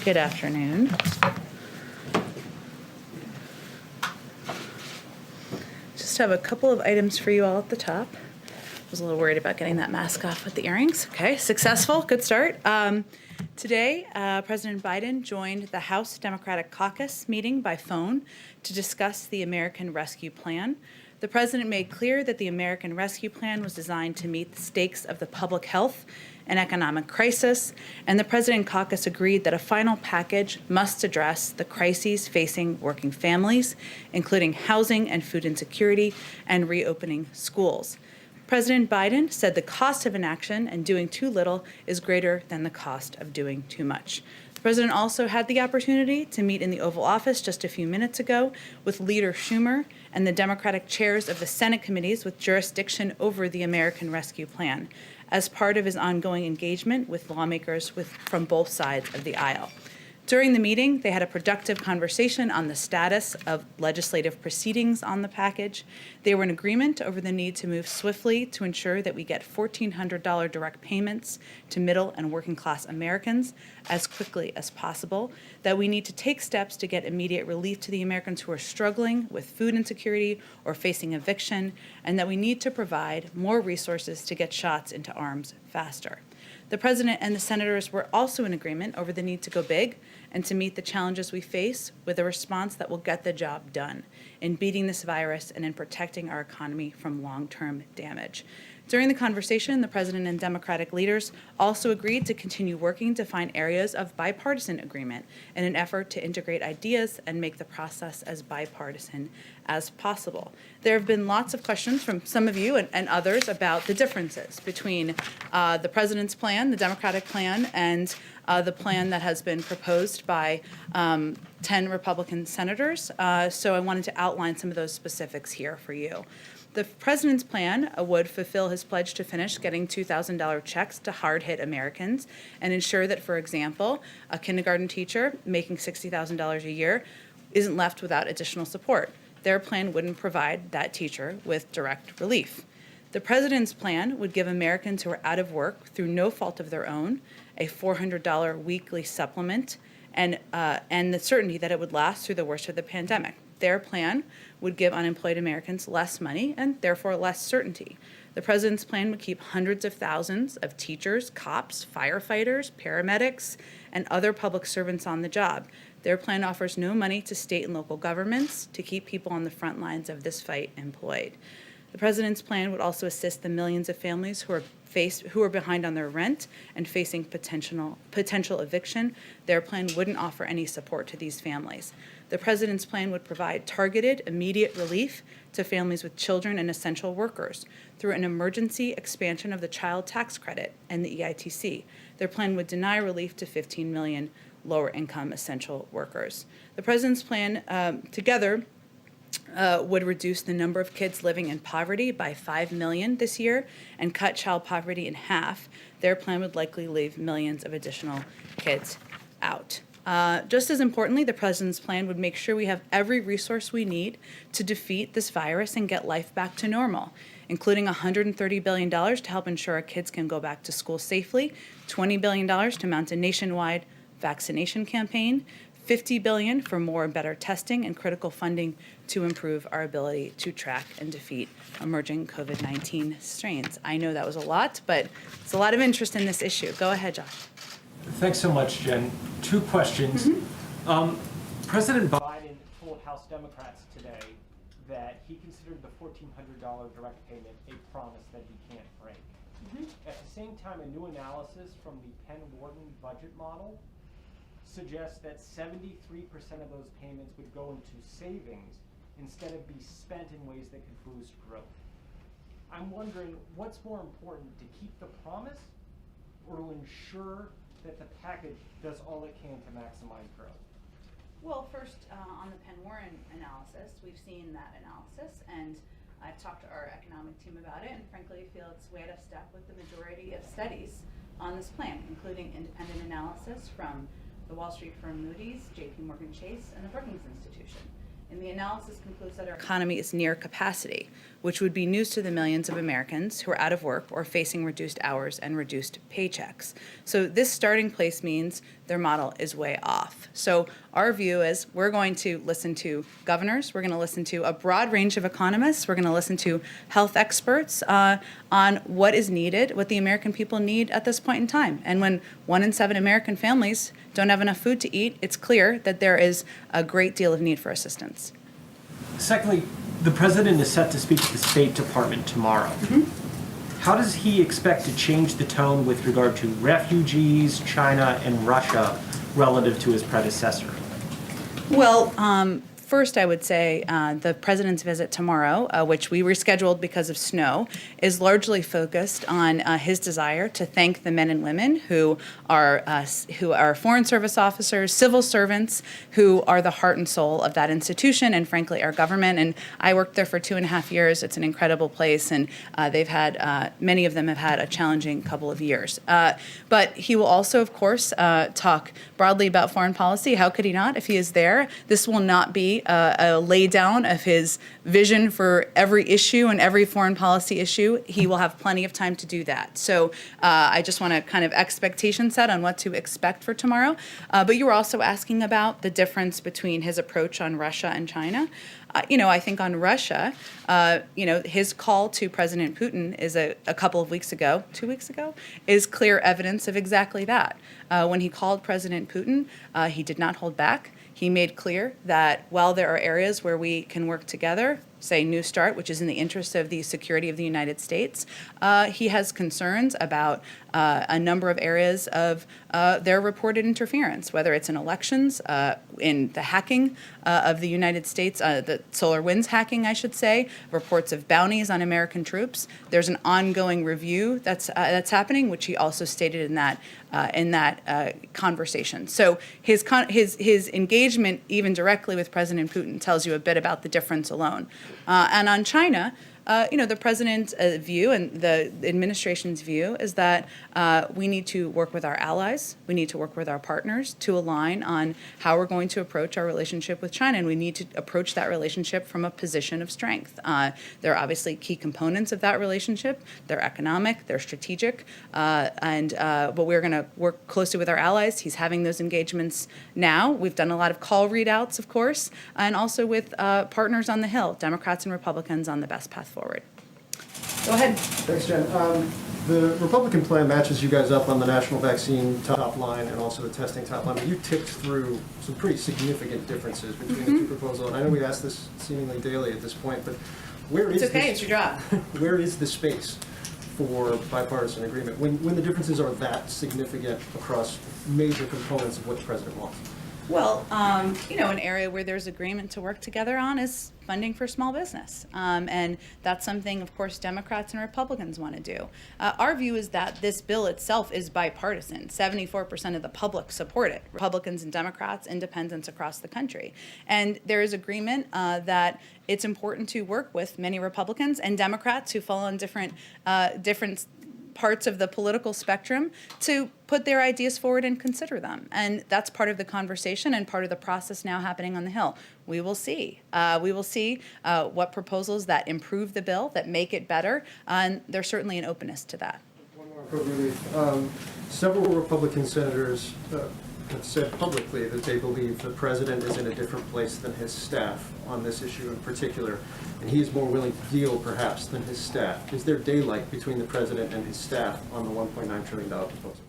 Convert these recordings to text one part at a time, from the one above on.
Good afternoon. Just have a couple of items for you all at the top. I was a little worried about getting that mask off with the earrings. Okay, successful, good start. Today, President Biden joined the House Democratic Caucus meeting by phone to discuss the American Rescue Plan. The president made clear that the American Rescue Plan was designed to meet the stakes of the public health and economic crisis, and the President and caucus agreed that a final package must address the crises facing working families, including housing and food insecurity, and reopening schools. President Biden said the cost of inaction and doing too little is greater than the cost of doing too much. The president also had the opportunity to meet in the Oval Office just a few minutes ago with Leader Schumer and the Democratic chairs of the Senate committees with jurisdiction over the American Rescue Plan as part of his ongoing engagement with lawmakers from both sides of the aisle. During the meeting, they had a productive conversation on the status of legislative proceedings on the package. They were in agreement over the need to move swiftly to ensure that we get $1,400 direct payments to middle and working class Americans as quickly as possible, that we need to take steps to get immediate relief to the Americans who are struggling with food insecurity or facing eviction, and that we need to provide more resources to get shots into arms faster. The president and the senators were also in agreement over the need to go big and to meet the challenges we face with a response that will get the job done in beating this virus and in protecting our economy from long-term damage. During the conversation, the president and Democratic leaders also agreed to continue working to find areas of bipartisan agreement in an effort to integrate ideas and make the process as bipartisan as possible. There have been lots of questions from some of you and others about the differences between the president's plan, the Democratic plan, and the plan that has been proposed by 10 Republican senators. So I wanted to outline some of those specifics here for you. The president's plan would fulfill his pledge to finish getting $2,000 checks to hard-hit Americans and ensure that, for example, a kindergarten teacher making $60,000 a year isn't left without additional support. Their plan wouldn't provide that teacher with direct relief. The president's plan would give Americans who are out of work through no fault of their own a $400 weekly supplement and the certainty that it would last through the worst of the pandemic. Their plan would give unemployed Americans less money and therefore less certainty. The president's plan would keep hundreds of thousands of teachers, cops, firefighters, paramedics, and other public servants on the job. Their plan offers no money to state and local governments to keep people on the front lines of this fight employed. The president's plan would also assist the millions of families who are behind on their rent and facing potential eviction. Their plan wouldn't offer any support to these families. The president's plan would provide targeted, immediate relief to families with children and essential workers through an emergency expansion of the child tax credit and the EITC. Their plan would deny relief to 15 million lower-income essential workers. The president's plan together would reduce the number of kids living in poverty by 5 million this year and cut child poverty in half. Their plan would likely leave millions of additional kids out. Just as importantly, the president's plan would make sure we have every resource we need to defeat this virus and get life back to normal, including $130 billion to help ensure our kids can go back to school safely, $20 billion to mount a nationwide vaccination campaign, $50 billion for more and better testing and critical funding to improve our ability to track and defeat emerging COVID-19 strains. I know that was a lot, but it's a lot of interest in this issue. Go ahead, Josh. Thanks so much, Jen. Two questions. President Biden told House Democrats today that he considered the $1,400 direct payment a promise that he can't break. At the same time, a new analysis from the Penn Wharton budget model suggests that 73% of those payments would go into savings instead of be spent in ways that could boost growth. I'm wondering, what's more important, to keep the promise or to ensure that the package does all it can to maximize growth? Well, first, on the Penn Wharton analysis, we've seen that analysis, and I've talked to our economic team about it, and frankly, I feel it's way out of step with the majority of studies on this plan, including independent analysis from the Wall Street firm Moody's, JP Morgan Chase, and the Brookings Institution. And the analysis concludes that our economy is near capacity, which would be news to the millions of Americans who are out of work or facing reduced hours and reduced paychecks. So this starting place means their model is way off. So our view is we're going to listen to governors, we're going to listen to a broad range of economists, we're going to listen to health experts on what is needed, what the American people need at this point in time. And when 1 in 7 American families don't have enough food to eat, it's clear that there is a great deal of need for assistance. Secondly, the president is set to speak to the State Department tomorrow. How does he expect to change the tone with regard to refugees, China, and Russia relative to his predecessor? Well, first, I would say the president's visit tomorrow, which we rescheduled because of snow, is largely focused on his desire to thank the men and women who are Foreign Service officers, civil servants, who are the heart and soul of that institution and, frankly, our government. And I worked there for 2.5 years. It's an incredible place, and they've had many of them have had a challenging couple of years. But he will also, of course, talk broadly about foreign policy. How could he not if he is there? This will not be a lay down of his vision for every issue and every foreign policy issue. He will have plenty of time to do that. So I just want to kind of expectation set on what to expect for tomorrow. But you were also asking about the difference between his approach on Russia and China. I think on Russia, his call to President Putin is a couple of weeks ago, 2 weeks ago, is clear evidence of exactly that. When he called President Putin, he did not hold back. He made clear that while there are areas where we can work together, say New START, which is in the interest of the security of the United States, he has concerns about a number of areas of their reported interference, whether it's in elections, in the hacking of the United States, the SolarWinds hacking, I should say, reports of bounties on American troops. There's an ongoing review that's happening, which he also stated in that conversation. So his engagement, even directly with President Putin, tells you a bit about the difference alone. And on China, the president's view and the administration's view is that we need to work with our allies, we need to work with our partners to align on how we're going to approach our relationship with China, and we need to approach that relationship from a position of strength. There are obviously key components of that relationship. They're economic, they're strategic, but we're going to work closely with our allies. He's having those engagements now. We've done a lot of call readouts, of course, and also with partners on the Hill, Democrats and Republicans, on the best path forward. Go ahead. Thanks, Jen. The Republican plan matches you guys up on the national vaccine top line and also the testing top line, but you ticked through some pretty significant differences between the two proposals. And I know we ask this seemingly daily at this point, but where is It's your job. where is the space for bipartisan agreement when the differences are that significant across major components of what the president wants? Well, an area where there's agreement to work together on is funding for small business. And that's something, of course, Democrats and Republicans want to do. Our view is that this bill itself is bipartisan. 74% of the public support it. Republicans and Democrats, independents across the country. And there is agreement that it's important to work with many Republicans and Democrats who fall on different parts of the political spectrum to put their ideas forward and consider them. And that's part of the conversation and part of the process now happening on the Hill. We will see. What proposals that improve the bill, that make it better, and there's certainly an openness to that. One more quick relief. Several Republican senators have said publicly that they believe the president is in a different place than his staff on this issue in particular, and he is more willing to deal, perhaps, than his staff. Is there daylight between the president and his staff on the $1.9 trillion proposal?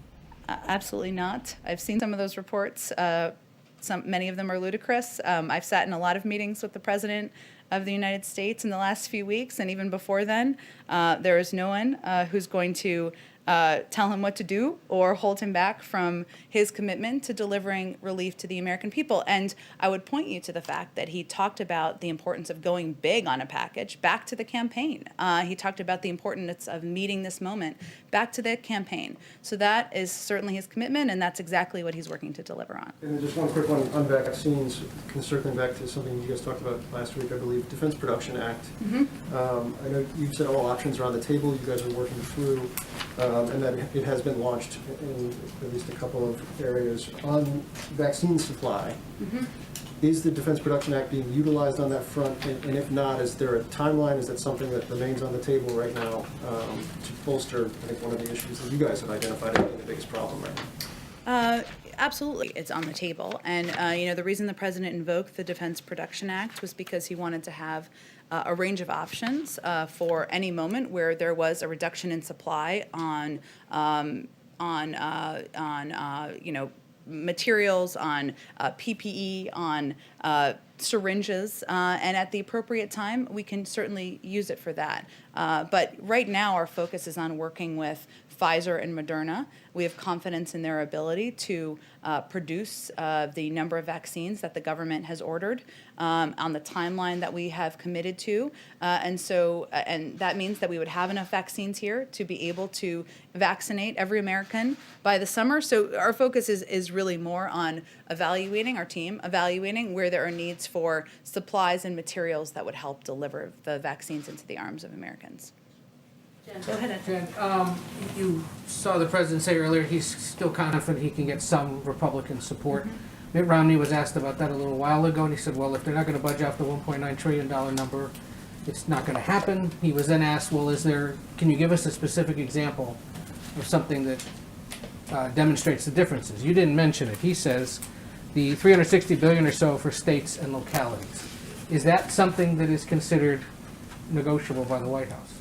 Absolutely not. I've seen some of those reports. Many of them are ludicrous. I've sat in a lot of meetings with the president of the United States in the last few weeks, and even before then. There is no one who's going to tell him what to do or hold him back from his commitment to delivering relief to the American people. And I would point you to the fact that he talked about the importance of going big on a package back to the campaign. He talked about the importance of meeting this moment back to the campaign. So that is certainly his commitment, and that's exactly what he's working to deliver on. And then just one quick one on vaccines, circling back to something you guys talked about last week, I believe, Defense Production Act. I know you said all options are on the table, you guys are working through, and that it has been launched in at least a couple of areas on vaccine supply. Is the Defense Production Act being utilized on that front? And if not, is there a timeline? Is that something that remains on the table right now to bolster, I think, one of the issues that you guys have identified as being the biggest problem right now? Absolutely, it's on the table. And, the reason the president invoked the Defense Production Act was because he wanted to have a range of options for any moment where there was a reduction in supply on materials, on PPE, on syringes, and at the appropriate time, we can certainly use it for that. But right now, our focus is on working with Pfizer and Moderna. We have confidence in their ability to produce the number of vaccines that the government has ordered on the timeline that we have committed to. And that means that we would have enough vaccines here to be able to vaccinate every American by the summer. So our focus is really more on evaluating where there are needs for supplies and materials that would help deliver the vaccines into the arms of Americans. Go ahead, Ed. Jen, you saw the president say earlier he's still confident he can get some Republican support. Mm-hmm. Mitt Romney was asked about that a little while ago, and he said, well, if they're not going to budge off the $1.9 trillion number, it's not going to happen. He was then asked, well, can you give us a specific example of something that demonstrates the differences? You didn't mention it. He says the $360 billion or so for states and localities. Is that something that is considered negotiable by the White House?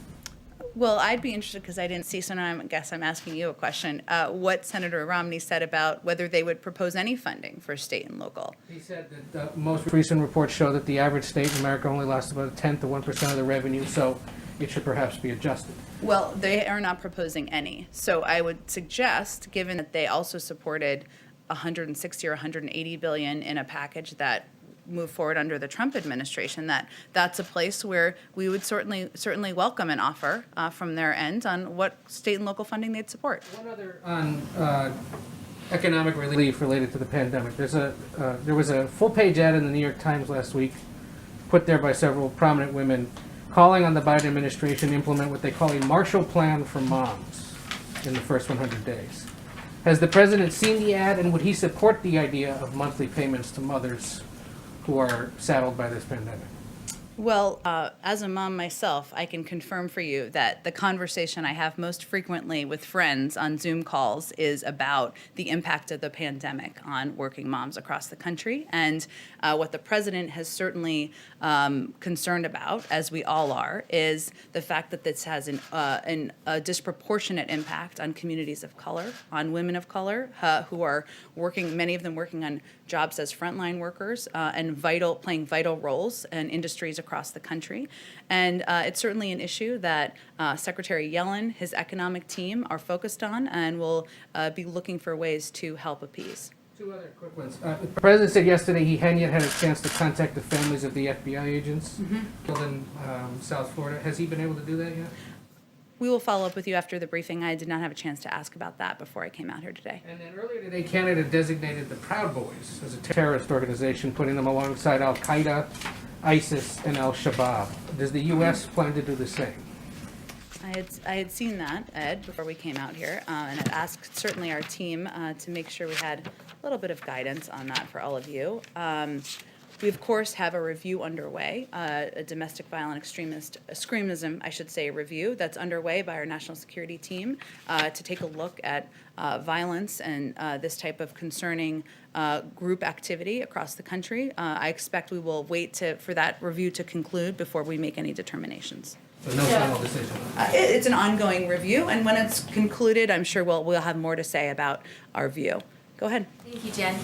Well, I'd be interested, because I didn't see, so now I guess I'm asking you a question. What Senator Romney said about whether they would propose any funding for state and local. He said that the most recent reports show that the average state in America only lost about 1/10 to 1% of the revenue, so it should perhaps be adjusted. Well, they are not proposing any. So I would suggest, given that they also supported 160 or 180 billion in a package that move forward under the Trump administration, that's a place where we would certainly welcome an offer from their end on what state and local funding they'd support. One other on economic relief related to the pandemic. There was a full-page ad in the New York Times last week, put there by several prominent women, calling on the Biden administration to implement what they call a Marshall Plan for moms in the first 100 days. Has the president seen the ad, and would he support the idea of monthly payments to mothers who are saddled by this pandemic? Well, as a mom myself, I can confirm for you that the conversation I have most frequently with friends on Zoom calls is about the impact of the pandemic on working moms across the country. And what the president has certainly concerned about, as we all are, is the fact that this has a disproportionate impact on communities of color, on women of color who are working, many of them working on jobs as frontline workers and playing vital roles in industries across the country. And it's certainly an issue that Secretary Yellen, his economic team are focused on and will be looking for ways to help appease. Two other quick ones. The president said yesterday he hadn't yet had a chance to contact the families of the FBI agents killed in South Florida. Has he been able to do that yet? We will follow up with you after the briefing. I did not have a chance to ask about that before I came out here today. And then earlier today, Canada designated the Proud Boys as a terrorist organization, putting them alongside Al-Qaeda, ISIS, and Al-Shabaab. Does the U.S. plan to do the same? I had seen that, Ed, before we came out here, and I'd asked certainly our team to make sure we had a little bit of guidance on that for all of you. We, of course, have a review underway, a domestic violent extremism, I should say, review that's underway by our national security team to take a look at violence and this type of concerning group activity across the country. I expect we will wait for that review to conclude before we make any determinations. So no final decision? It's an ongoing review, and when it's concluded, I'm sure we'll have more to say about our view. Go ahead. Thank you, Jen.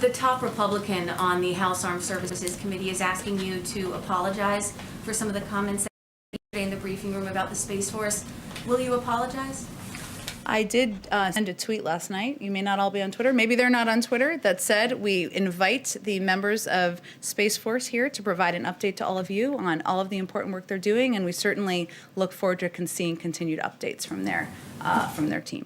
The top Republican on the House Armed Services Committee is asking you to apologize for some of the comments yesterday in the briefing room about the Space Force. Will you apologize? I did send a tweet last night. You may not all be on Twitter. Maybe they're not on Twitter. That said, we invite the members of Space Force here to provide an update to all of you on all of the important work they're doing, and we certainly look forward to seeing continued updates from their team.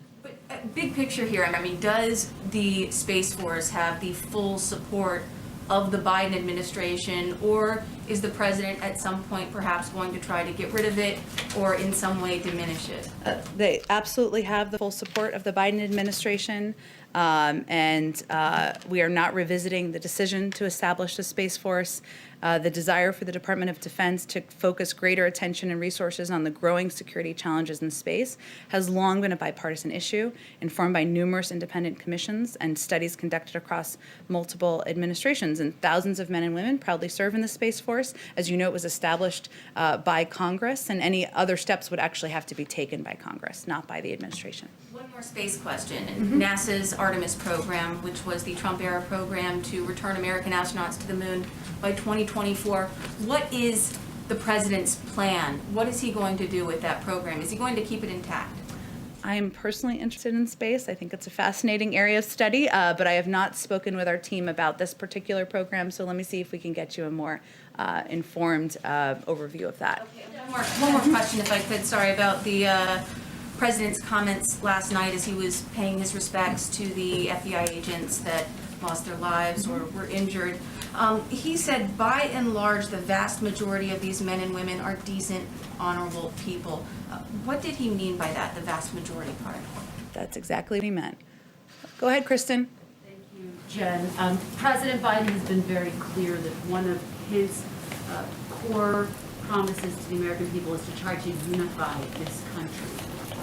Big picture here, I mean, does the Space Force have the full support of the Biden administration, or is the president at some point perhaps going to try to get rid of it or in some way diminish it? They absolutely have the full support of the Biden administration. We are not revisiting the decision to establish the Space Force. The desire for the Department of Defense to focus greater attention and resources on the growing security challenges in space has long been a bipartisan issue, informed by numerous independent commissions and studies conducted across multiple administrations. And thousands of men and women proudly serve in the Space Force. As you know, it was established by Congress, and any other steps would actually have to be taken by Congress, not by the administration. One more space question. NASA's Artemis program, which was the Trump-era program to return American astronauts to the moon by 2024. What is the president's plan? What is he going to do with that program? Is he going to keep it intact? I am personally interested in space. I think it's a fascinating area of study, but I have not spoken with our team about this particular program, so let me see if we can get you a more informed overview of that. Okay, one more question, if I could. Sorry about the president's comments last night as he was paying his respects to the FBI agents that lost their lives or were injured. He said, by and large, the vast majority of these men and women are decent, honorable people. What did he mean by that, the vast majority part? That's exactly what he meant. Go ahead, Kristen. Thank you, Jen. President Biden has been very clear that one of his core promises to the American people is to try to unify this country.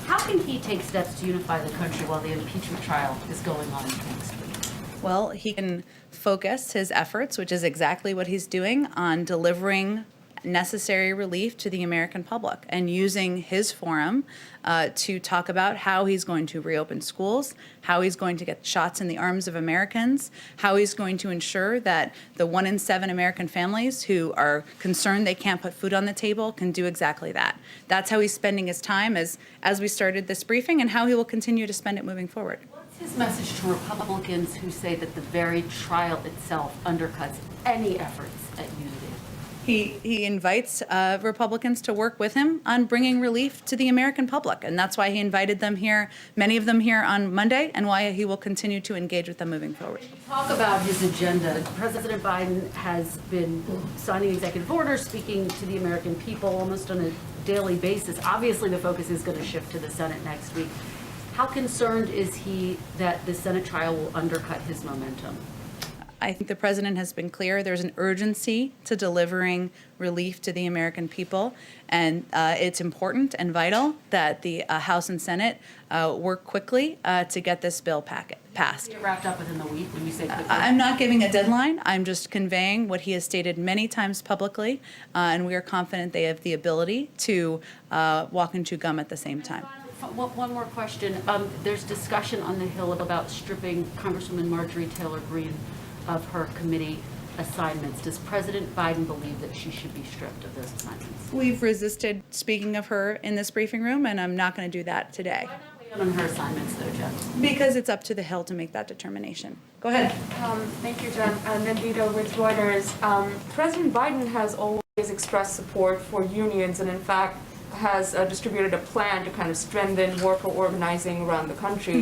How can he take steps to unify the country while the impeachment trial is going on next week? Well, he can focus his efforts, which is exactly what he's doing, on delivering necessary relief to the American public and using his forum to talk about how he's going to reopen schools, how he's going to get shots in the arms of Americans, how he's going to ensure that the 1 in 7 American families who are concerned they can't put food on the table can do exactly that. That's how he's spending his time as we started this briefing, and how he will continue to spend it moving forward. What's his message to Republicans who say that the very trial itself undercuts any efforts at unity? He invites Republicans to work with him on bringing relief to the American public, and that's why he invited them here, many of them here on Monday, and why he will continue to engage with them moving forward. Talk about his agenda. President Biden has been signing executive orders, speaking to the American people almost on a daily basis. Obviously, the focus is going to shift to the Senate next week. How concerned is he that the Senate trial will undercut his momentum? I think the president has been clear. There's an urgency to delivering relief to the American people, and it's important and vital that the House and Senate work quickly to get this bill passed. Get wrapped up within the week when you say quickly? I'm not giving a deadline. I'm just conveying what he has stated many times publicly, and we are confident they have the ability to walk and chew gum at the same time. One more question. There's discussion on the Hill about stripping Congresswoman Marjorie Taylor Greene of her committee assignments. Does President Biden believe that she should be stripped of those assignments? We've resisted speaking of her in this briefing room, and I'm not going to do that today. Why not wait on her assignments, though, Jen? Because it's up to the Hill to make that determination. Go ahead. Thank you, Jen. Nandita with Reuters. President Biden has always expressed support for unions, and in fact has distributed a plan to kind of strengthen worker organizing around the country.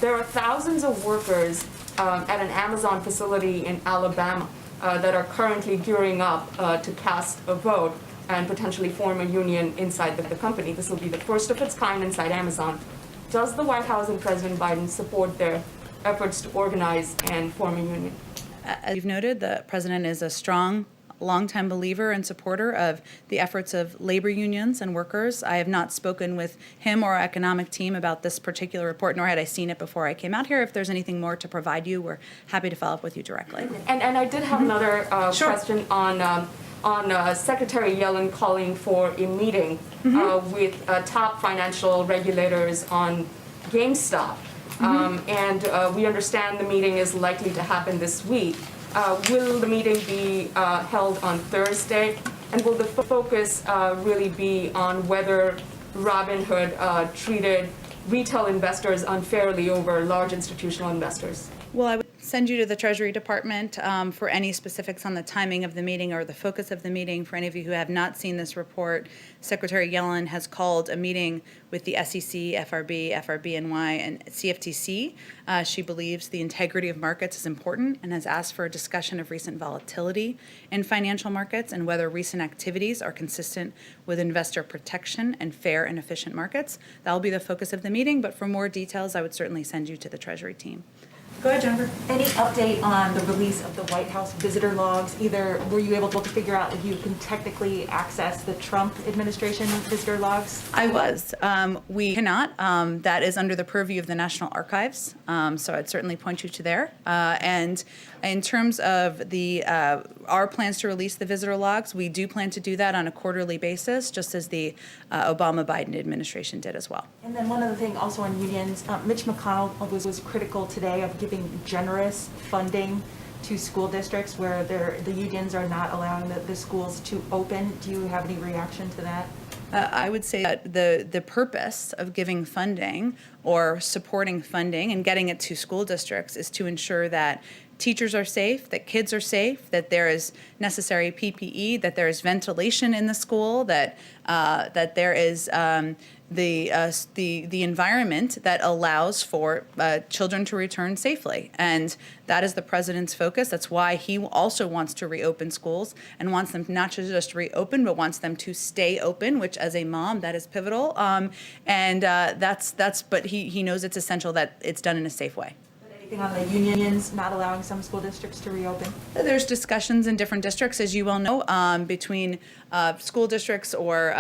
There are thousands of workers at an Amazon facility in Alabama that are currently gearing up to cast a vote and potentially form a union inside the company. This will be the first of its kind inside Amazon. Does the White House and President Biden support their efforts to organize and form a union? As you've noted, the president is a strong, longtime believer and supporter of the efforts of labor unions and workers. I have not spoken with him or our economic team about this particular report, nor had I seen it before I came out here. If there's anything more to provide you, we're happy to follow up with you directly. And I did have another question on Secretary Yellen calling for a meeting with top financial regulators on GameStop. And we understand the meeting is likely to happen this week. Will the meeting be held on Thursday? And will the focus really be on whether Robinhood treated retail investors unfairly over large institutional investors? Well, I would send you to the Treasury Department for any specifics on the timing of the meeting or the focus of the meeting. For any of you who have not seen this report, Secretary Yellen has called a meeting with the SEC, FRB, FRBNY, and CFTC. She believes the integrity of markets is important and has asked for a discussion of recent volatility in financial markets and whether recent activities are consistent with investor protection and fair and efficient markets. That will be the focus of the meeting, but for more details, I would certainly send you to the Treasury team. Go ahead, Jennifer. Any update on the release of the White House visitor logs? Either were you able to figure out if you can technically access the Trump administration visitor logs? I was. We cannot. That is under the purview of the National Archives, so I'd certainly point you to there. And in terms of the our plans to release the visitor logs, we do plan to do that on a quarterly basis, just as the Obama-Biden administration did as well. And then one other thing also on unions, Mitch McConnell was critical today of giving generous funding to school districts where the unions are not allowing the schools to open. Do you have any reaction to that? I would say that the purpose of giving funding or supporting funding and getting it to school districts is to ensure that teachers are safe, that kids are safe, that there is necessary PPE, that there is ventilation in the school, that there is the environment that allows for children to return safely. And that is the president's focus. That's why he also wants to reopen schools and wants them not to just reopen, but wants them to stay open, which as a mom, that is pivotal. But he knows it's essential that it's done in a safe way. On the unions not allowing some school districts to reopen? There's discussions in different districts, as you well know, between school districts or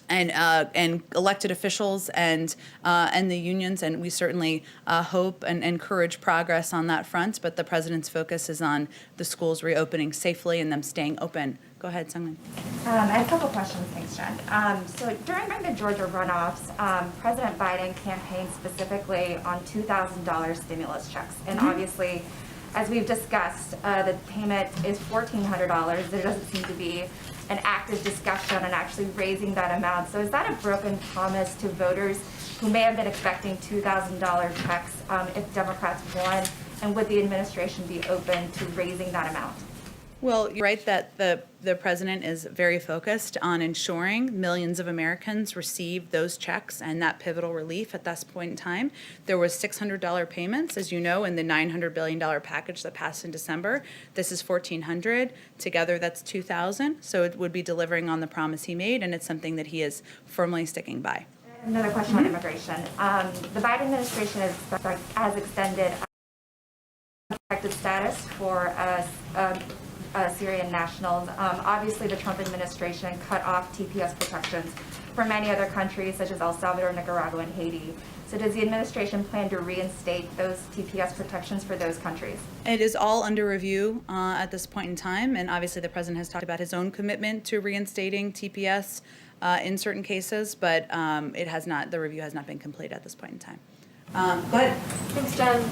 and elected officials and the unions, and we certainly hope and encourage progress on that front. But the president's focus is on the schools reopening safely and them staying open. Go ahead, Sungmin. I have a couple questions, thanks, Jen. So during the Georgia runoffs, President Biden campaigned specifically on $2,000 stimulus checks. And obviously, as we've discussed, the payment is $1,400. There doesn't seem to be an active discussion on actually raising that amount. So is that a broken promise to voters who may have been expecting $2,000 checks if Democrats won? And would the administration be open to raising that amount? Well, you're right that the president is very focused on ensuring millions of Americans receive those checks and that pivotal relief at this point in time. There was $600 payments, as you know, in the $900 billion package that passed in December. This is $1,400. Together, that's $2,000. So it would be delivering on the promise he made, and it's something that he is firmly sticking by. Another question on immigration. The Biden administration has extended protected status for Syrian nationals. Obviously, the Trump administration cut off TPS protections for many other countries, such as El Salvador, Nicaragua, and Haiti. So does the administration plan to reinstate those TPS protections for those countries? It is all under review at this point in time, and obviously the president has talked about his own commitment to reinstating TPS in certain cases, but it has not. The review has not been complete at this point in time. Go ahead. Thanks, Jen.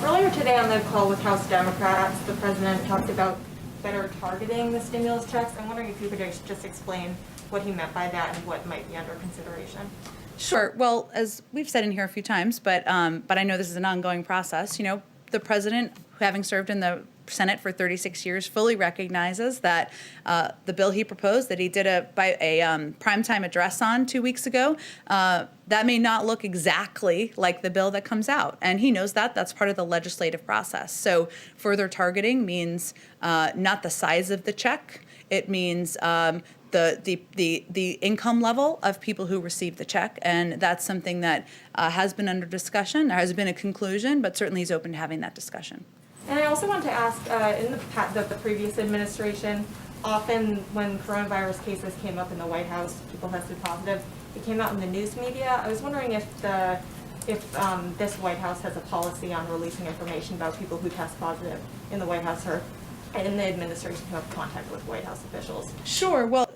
Earlier today on the call with House Democrats, the president talked about better targeting the stimulus checks. I'm wondering if you could just explain what he meant by that and what might be under consideration. Sure. Well, as we've said in here a few times, but I know this is an ongoing process. You know, the president, having served in the Senate for 36 years, fully recognizes that the bill he proposed, that he did a primetime address on 2 weeks ago, that may not look exactly like the bill that comes out, and he knows that. That's part of the legislative process. So further targeting means not the size of the check. It means the income level of people who receive the check, and that's something that has been under discussion. There has been a conclusion, but certainly he's open to having that discussion. And I also want to ask, in the previous administration, often when coronavirus cases came up in the White House, people tested positive, it came out in the news media. I was wondering if this White House has a policy on releasing information about people who test positive in the White House or in the administration who have contact with White House officials. Sure. Well,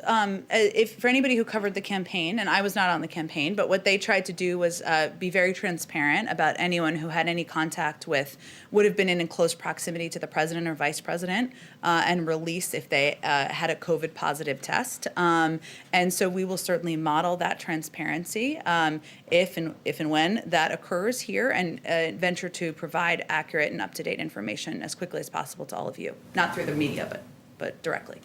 if for anybody who covered the campaign, and I was not on the campaign, but what they tried to do was be very transparent about anyone who had any contact with, would have been in close proximity to the president or vice president, and release if they had a COVID positive test. And so we will certainly model that transparency if and when that occurs here, and venture to provide accurate and up-to-date information as quickly as possible to all of you. Not through the media, but directly.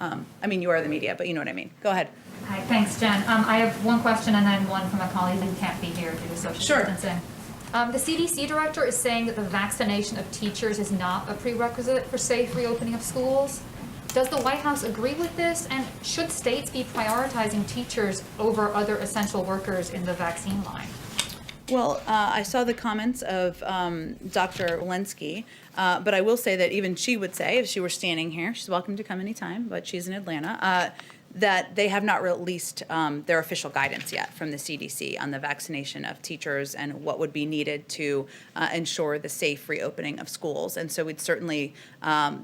I mean, you are the media, but you know what I mean. Go ahead. Hi, thanks, Jen. I have one question and then one from a colleague who can't be here due to social Sure. distancing. The CDC director is saying that the vaccination of teachers is not a prerequisite for safe reopening of schools. Does the White House agree with this? And should states be prioritizing teachers over other essential workers in the vaccine line? Well, I saw the comments of Dr. Walensky, but I will say that even she would say, if she were standing here, she's welcome to come anytime, but she's in Atlanta, that they have not released their official guidance yet from the CDC on the vaccination of teachers and what would be needed to ensure the safe reopening of schools. And so we'd certainly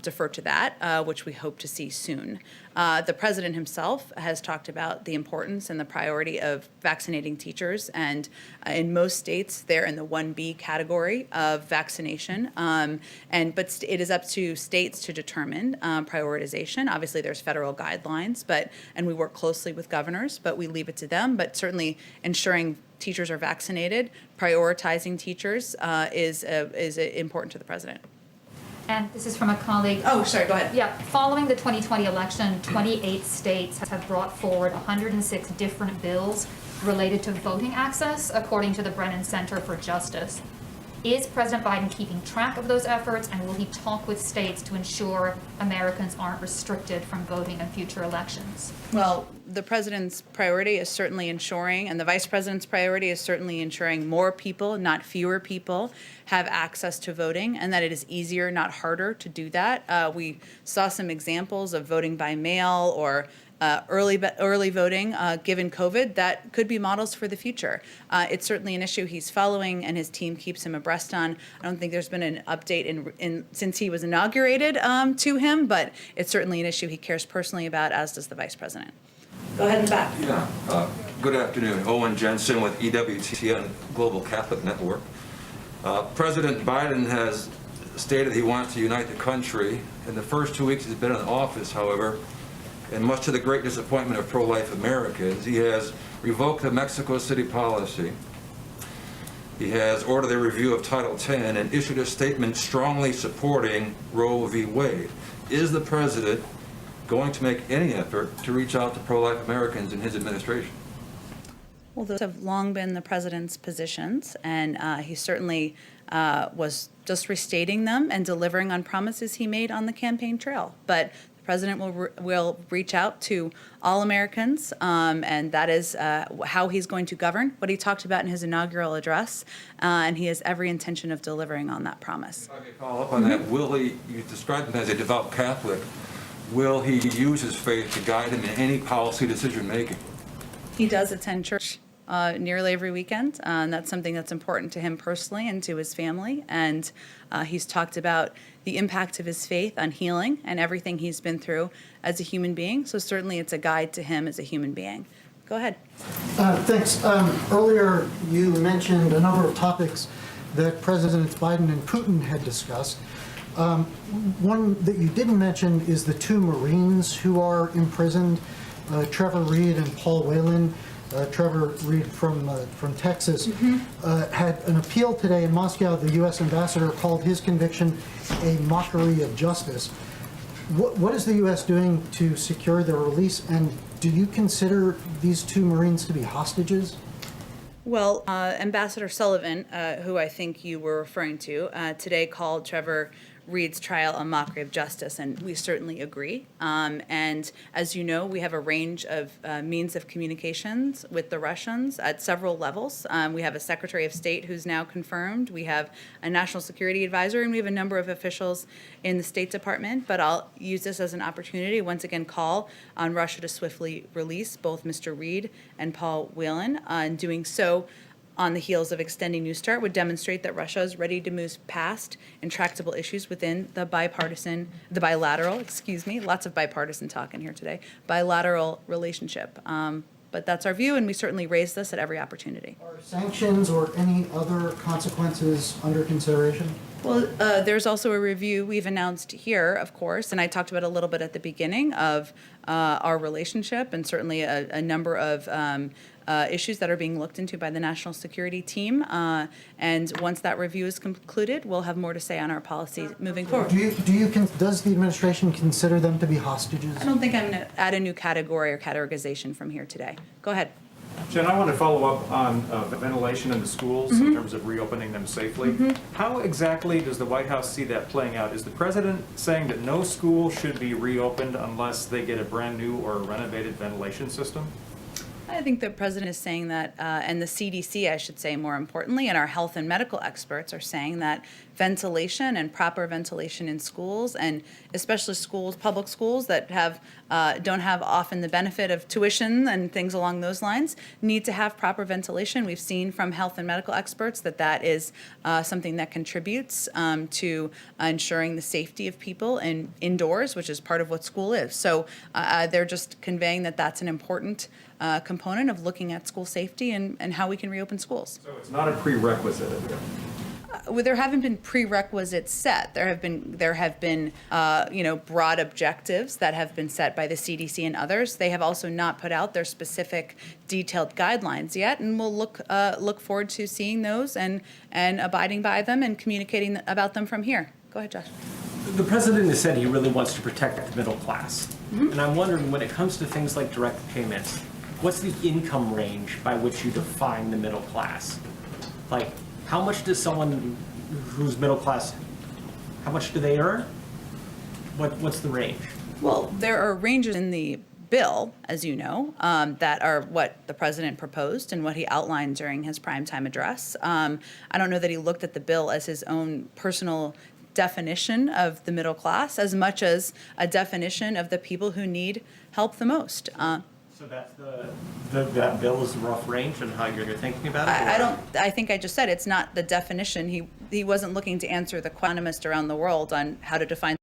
defer to that, which we hope to see soon. The president himself has talked about the importance and the priority of vaccinating teachers, and in most states, they're in the 1B category of vaccination. But it is up to states to determine prioritization. Obviously, there's federal guidelines, and we work closely with governors, but we leave it to them. But certainly, ensuring teachers are vaccinated, prioritizing teachers is important to the president. And this is from a colleague. Oh, sorry, go ahead. Yeah, following the 2020 election, 28 states have brought forward 106 different bills related to voting access, according to the Brennan Center for Justice. Is President Biden keeping track of those efforts, and will he talk with states to ensure Americans aren't restricted from voting in future elections? Well, the president's priority is certainly ensuring, and the vice president's priority is certainly ensuring more people, not fewer people, have access to voting, and that it is easier, not harder, to do that. We saw some examples of voting by mail or early voting, given COVID, that could be models for the future. It's certainly an issue he's following, and his team keeps him abreast on. I don't think there's been an update since he was inaugurated to him, but it's certainly an issue he cares personally about, as does the vice president. Go ahead and back. Yeah. Good afternoon. Owen Jensen with EWTN Global Catholic Network. President Biden has stated he wants to unite the country. In the first 2 weeks he's been in office, however, and much to the great disappointment of pro-life Americans, he has revoked the Mexico City policy. He has ordered a review of Title X and issued a statement strongly supporting Roe v. Wade. Is the president going to make any effort to reach out to pro-life Americans in his administration? Well, those have long been the president's positions, and he certainly was just restating them and delivering on promises he made on the campaign trail. But the president will reach out to all Americans, and that is how he's going to govern, what he talked about in his inaugural address, and he has every intention of delivering on that promise. If I may follow up on that, will he, you described him as a devout Catholic, will he use his faith to guide him in any policy decision making? He does attend church nearly every weekend, and that's something that's important to him personally and to his family. And he's talked about the impact of his faith on healing and everything he's been through as a human being. So certainly it's a guide to him as a human being. Go ahead. Thanks. Earlier you mentioned a number of topics that Presidents Biden and Putin had discussed. One that you didn't mention is the two Marines who are imprisoned, Trevor Reed and Paul Whalen. Trevor Reed from Texas had an appeal today in Moscow. The U.S. ambassador called his conviction a mockery of justice. What is the U.S. doing to secure their release, and do you consider these two Marines to be hostages? Well, Ambassador Sullivan, who I think you were referring to, today called Trevor Reed's trial a mockery of justice, and we certainly agree. And as you know, we have a range of means of communications with the Russians at several levels. We have a Secretary of State who's now confirmed. We have a National Security Advisor, and we have a number of officials in the State Department. But I'll use this as an opportunity to once again call on Russia to swiftly release both Mr. Reed and Paul Whalen. And doing so on the heels of extending New START would demonstrate that Russia is ready to move past intractable issues within the bilateral, lots of bipartisan talk in here today, bilateral relationship. But that's our view, and we certainly raise this at every opportunity. Are sanctions or any other consequences under consideration? Well, there's also a review we've announced here, of course, and I talked about a little bit at the beginning of our relationship, and certainly a number of issues that are being looked into by the national security team. And once that review is concluded, we'll have more to say on our policy moving forward. Does the administration consider them to be hostages? I don't think I'm going to add a new category or categorization from here today. Go ahead. Jen, I want to follow up on ventilation in the schools in terms of reopening them safely. How exactly does the White House see that playing out? Is the president saying that no school should be reopened unless they get a brand new or renovated ventilation system? I think the president is saying that, and the CDC, I should say more importantly, and our health and medical experts are saying that ventilation and proper ventilation in schools, and especially schools, public schools that have don't have often the benefit of tuition and things along those lines, need to have proper ventilation. We've seen from health and medical experts that that is something that contributes to ensuring the safety of people indoors, which is part of what school is. So they're just conveying that that's an important component of looking at school safety and how we can reopen schools. So it's not a prerequisite. Well, there haven't been prerequisites set. There have been broad objectives that have been set by the CDC and others. They have also not put out their specific detailed guidelines yet, and we'll look forward to seeing those and abiding by them and communicating about them from here. Go ahead, Josh. The president has said he really wants to protect the middle class. And I'm wondering, when it comes to things like direct payments, what's the income range by which you define the middle class? Like, how much does someone who's middle class, how much do they earn? What's the range? Well, there are ranges in the bill, as you know, that are what the president proposed and what he outlined during his primetime address. I don't know that he looked at the bill as his own personal definition of the middle class as much as a definition of the people who need help the most. So that's that bill is the rough range and how you're thinking about it? I think I just said it's not the definition. He wasn't looking to answer the economists around the world on how to define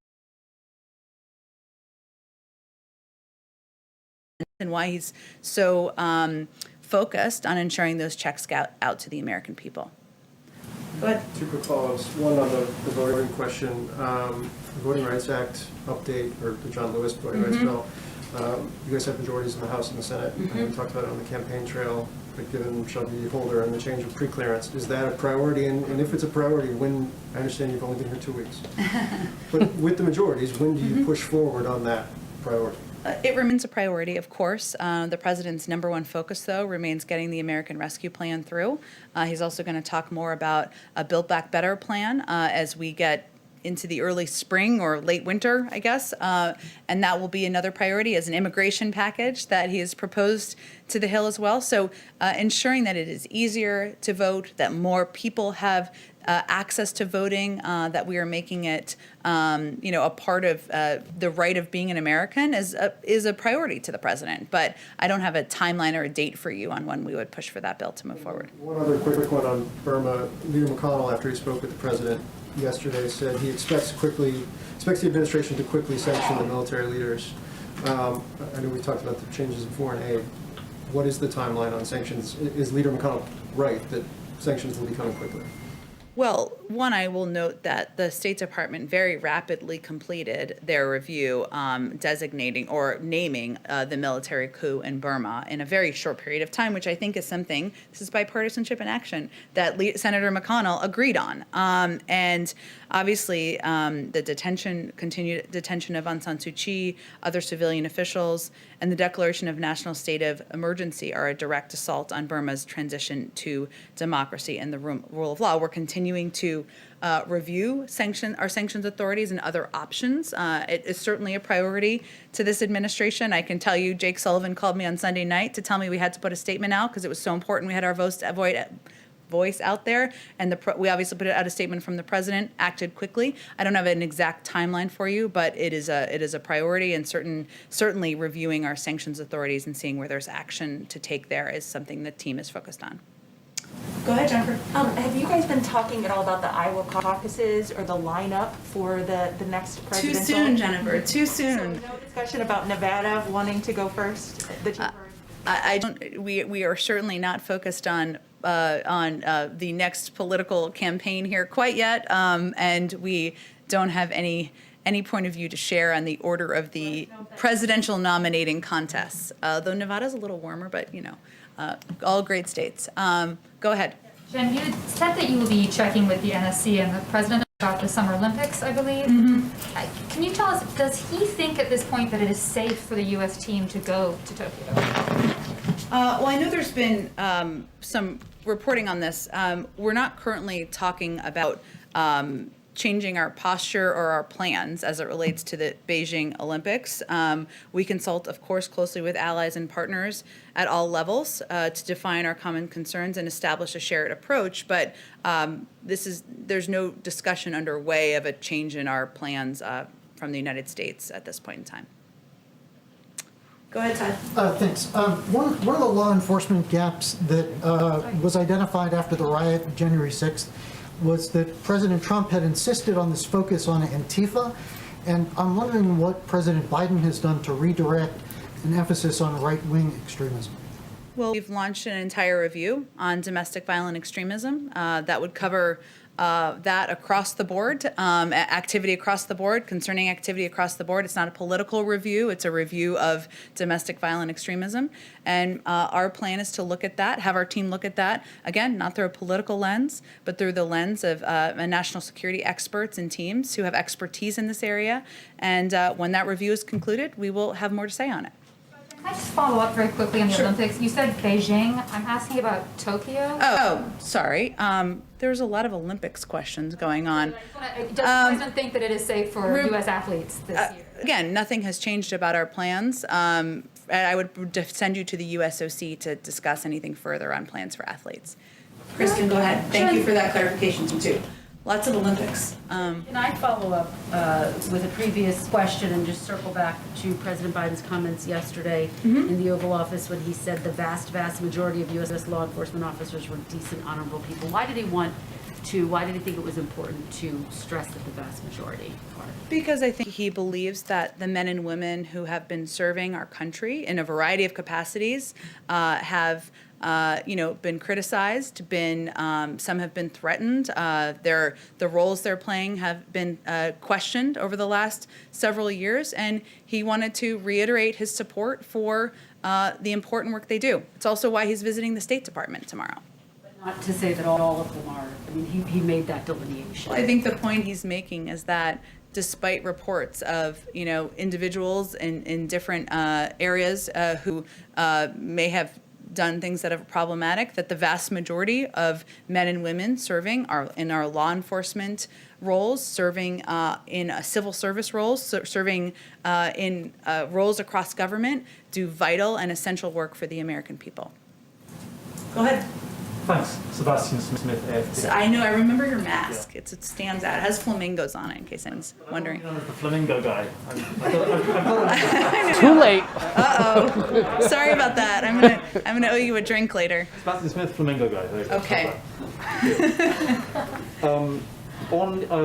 and why he's so focused on ensuring those checks go out to the American people. Go ahead. Two quick follow-ups. One on the voting question. The Voting Rights Act update, or the John Lewis Voting Rights Bill. You guys have majorities in the House and the Senate. And we talked about it on the campaign trail, but given Shelby Holder and the change of preclearance, is that a priority? And if it's a priority, when, I understand you've only been here 2 weeks, but with the majorities, when do you push forward on that priority? It remains a priority, of course. The president's number one focus, though, remains getting the American Rescue Plan through. He's also going to talk more about a Build Back Better plan as we get into the early spring or late winter, I guess. And that will be another priority as an immigration package that he has proposed to the Hill as well. So ensuring that it is easier to vote, that more people have access to voting, that we are making it, a part of the right of being an American is a priority to the president. But I don't have a timeline or a date for you on when we would push for that bill to move forward. One other quick one on Burma. Leader McConnell, after he spoke with the president yesterday, said he expects the administration to quickly sanction the military leaders. I know we talked about the changes in foreign aid. What is the timeline on sanctions? Is Leader McConnell right that sanctions will be coming quickly? Well, one, I will note that the State Department very rapidly completed their review designating or naming the military coup in Burma in a very short period of time, which I think is something, this is bipartisanship in action, that Senator McConnell agreed on. And obviously, the continued detention of Aung San Suu Kyi, other civilian officials, and the declaration of national state of emergency are a direct assault on Burma's transition to democracy and the rule of law. We're continuing to review our sanctions authorities and other options. It is certainly a priority to this administration. I can tell you, Jake Sullivan called me on Sunday night to tell me we had to put a statement out because it was so important. We had our voice out there, and we obviously put out a statement from the president, acted quickly. I don't have an exact timeline for you, but it is a priority, and certainly reviewing our sanctions authorities and seeing where there's action to take there is something the team is focused on. Go ahead, Jennifer. Have you guys been talking at all about the Iowa caucuses or the lineup for the next presidential? Too soon, Jennifer. Too soon. So no discussion about Nevada wanting to go first? I don't. We are certainly not focused on the next political campaign here quite yet, and we don't have any point of view to share on the order of the presidential nominating contests. Though Nevada's a little warmer, but all great states. Go ahead. Jen, you said that you will be checking with the NSC and the president about the Summer Olympics, I believe. Can you tell us, does he think at this point that it is safe for the U.S. team to go to Tokyo? Well, I know there's been some reporting on this. We're not currently talking about changing our posture or our plans as it relates to the Beijing Olympics. We consult, of course, closely with allies and partners at all levels to define our common concerns and establish a shared approach. But there's no discussion underway of a change in our plans from the United States at this point in time. Go ahead, Todd. Thanks. One of the law enforcement gaps that was identified after the riot of January 6th was that President Trump had insisted on this focus on Antifa, and I'm wondering what President Biden has done to redirect an emphasis on right-wing extremism. Well, we've launched an entire review on domestic violent extremism that would cover that across the board, activity across the board, concerning activity across the board. It's not a political review, it's a review of domestic violent extremism. And our plan is to look at that, have our team look at that, again, not through a political lens, but through the lens of national security experts and teams who have expertise in this area. And when that review is concluded, we will have more to say on it. Can I just follow up very quickly on the Olympics? You said Beijing. I'm asking about Tokyo. Oh, sorry. There's a lot of Olympics questions going on. Does the president think that it is safe for U.S. athletes this year? Again, nothing has changed about our plans. And I would send you to the USOC to discuss anything further on plans for athletes. Kristen, go ahead. Thank you for that clarification, too. Lots of Olympics. Can I follow up with a previous question and just circle back to President Biden's comments yesterday in the Oval Office when he said the vast majority of U.S. law enforcement officers were decent, honorable people? Why did he think it was important to stress that the vast majority are? Because I think he believes that the men and women who have been serving our country in a variety of capacities have been criticized, some have been threatened. The roles they're playing have been questioned over the last several years, and he wanted to reiterate his support for the important work they do. It's also why he's visiting the State Department tomorrow. But not to say that all of them are. I mean, he made that delineation. Well, I think the point he's making is that despite reports of individuals in different areas who may have done things that are problematic, that the vast majority of men and women serving in our law enforcement roles, serving in civil service roles, serving in roles across government, do vital and essential work for the American people. Go ahead. Thanks. Sebastian Smith, AFP. So I know, I remember your mask. Yeah. It stands out. It has flamingos on it, in case anyone's wondering. I'm the flamingo guy. Too late. Uh-oh. Sorry about that. I'm gonna owe you a drink later. Sebastian Smith, flamingo guy. There you go. Okay.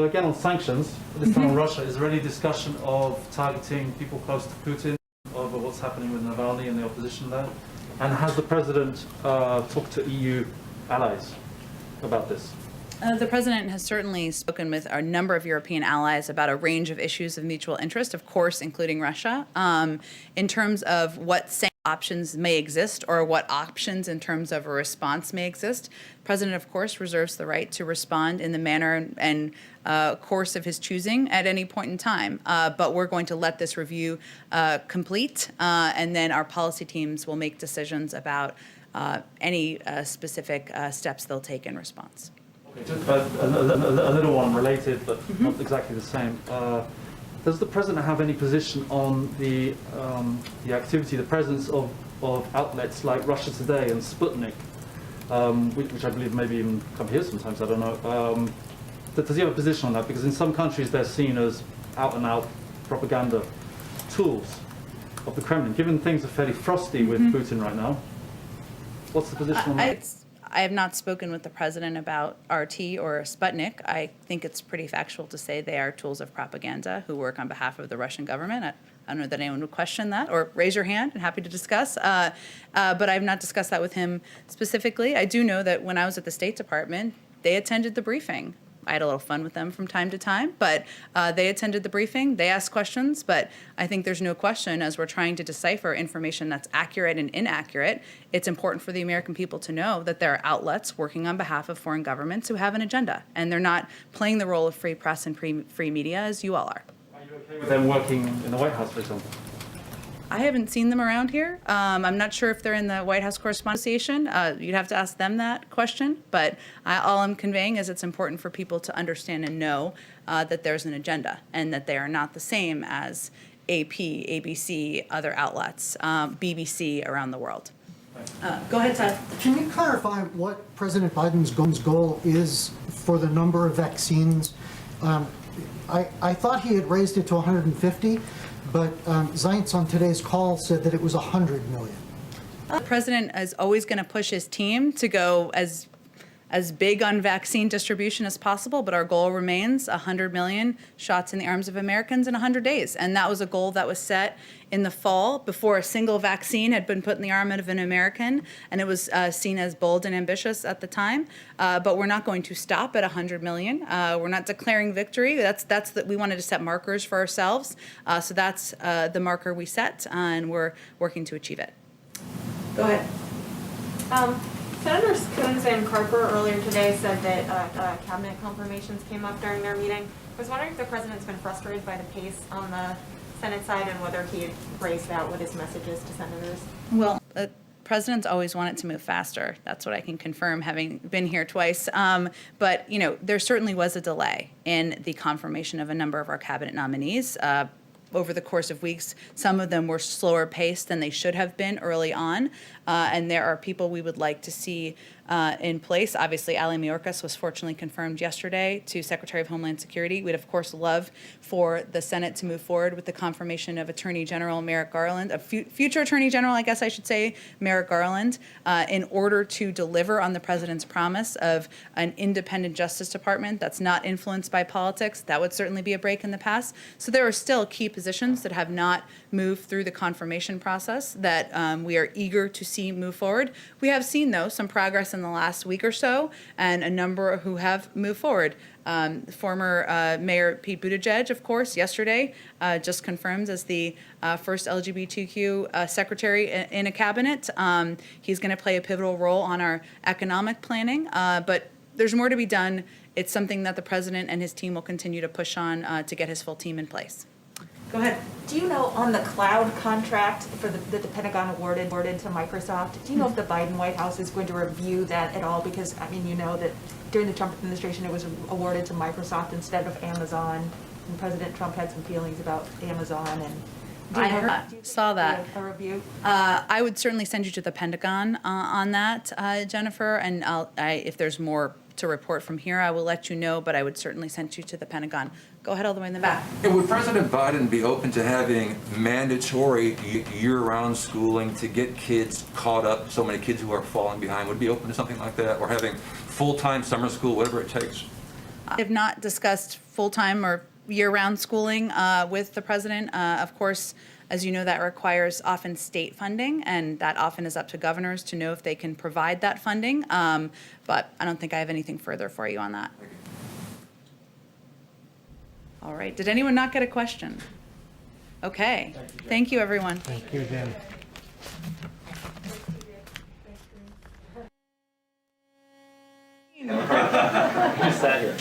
Again on sanctions, this time on Russia, is there any discussion of targeting people close to Putin over what's happening with Navalny and the opposition there? And has the president talked to EU allies about this? The president has certainly spoken with a number of European allies about a range of issues of mutual interest, of course, including Russia. In terms of what options may exist or what options in terms of a response may exist, the president, of course, reserves the right to respond in the manner and course of his choosing at any point in time. But we're going to let this review complete, and then our policy teams will make decisions about any specific steps they'll take in response. Just a little one related, but not exactly the same. Does the president have any position on the activity, the presence of outlets like Russia Today and Sputnik, which I believe maybe even come here sometimes, I don't know. Does he have a position on that? Because in some countries they're seen as out-and-out propaganda tools of the Kremlin. Given things are fairly frosty with Putin right now, what's the position on that? I have not spoken with the president about RT or Sputnik. I think it's pretty factual to say they are tools of propaganda who work on behalf of the Russian government. I don't know that anyone would question that, or raise your hand. I'm happy to discuss. But I have not discussed that with him specifically. I do know that when I was at the State Department, they attended the briefing I had a little fun with them from time to time, but they attended the briefing, they asked questions, but I think there's no question as we're trying to decipher information that's accurate and inaccurate, it's important for the American people to know that there are outlets working on behalf of foreign governments who have an agenda, and they're not playing the role of free press and free media as you all are. Are you okay with them working in the White House, for example? I haven't seen them around here. I'm not sure if they're in the White House Correspondents Association. You'd have to ask them that question. But all I'm conveying is it's important for people to understand and know that there's an agenda and that they are not the same as AP, ABC, other outlets, BBC around the world. Go ahead, Todd. Can you clarify what President Biden's goal is for the number of vaccines? I thought he had raised it to 150. But Zients on today's call said that it was 100 million. The president is always going to push his team to go as big on vaccine distribution as possible, but our goal remains 100 million shots in the arms of Americans in 100 days. And that was a goal that was set in the fall before a single vaccine had been put in the arm of an American, and it was seen as bold and ambitious at the time. But we're not going to stop at 100 million. We're not declaring victory. We wanted to set markers for ourselves. So that's the marker we set, and we're working to achieve it. Go ahead. Senators Coons and Carper earlier today said that cabinet confirmations came up during their meeting. I was wondering if the president's been frustrated by the pace on the Senate side and whether he had raised that with his messages to senators. Well, presidents always want it to move faster. That's what I can confirm, having been here twice. But, there certainly was a delay in the confirmation of a number of our cabinet nominees. Over the course of weeks, some of them were slower paced than they should have been early on. And there are people we would like to see in place. Obviously, Ali Mayorkas was fortunately confirmed yesterday to Secretary of Homeland Security. We'd, of course, love for the Senate to move forward with the confirmation of Attorney General Merrick Garland, a future Attorney General, I guess I should say, Merrick Garland, in order to deliver on the president's promise of an independent Justice Department that's not influenced by politics. That would certainly be a break in the past. So there are still key positions that have not moved through the confirmation process that we are eager to see move forward. We have seen, though, some progress in the last week or so, and a number who have moved forward. Former Mayor Pete Buttigieg, of course, yesterday just confirmed as the first LGBTQ secretary in a cabinet. He's going to play a pivotal role on our economic planning, but there's more to be done. It's something that the president and his team will continue to push on to get his full team in place. Go ahead. Do you know on the cloud contract for the Pentagon awarded to Microsoft, do you know if the Biden White House is going to review that at all? Because, you know that during the Trump administration it was awarded to Microsoft instead of Amazon, and President Trump had some feelings about Amazon. And I saw that. A review? I would certainly send you to the Pentagon on that, Jennifer, and if there's more to report from here, I will let you know, but I would certainly send you to the Pentagon. Go ahead all the way in the back. And would President Biden be open to having mandatory year-round schooling to get kids caught up, so many kids who are falling behind? Would be open to something like that, or having full-time summer school, whatever it takes? I have not discussed full-time or year-round schooling with the president. Of course, as you know, that requires often state funding, and that often is up to governors to know if they can provide that funding. But I don't think I have anything further for you on that. All right. Did anyone not get a question? Okay. Thank you, everyone. Thank you, Jen. You sat here.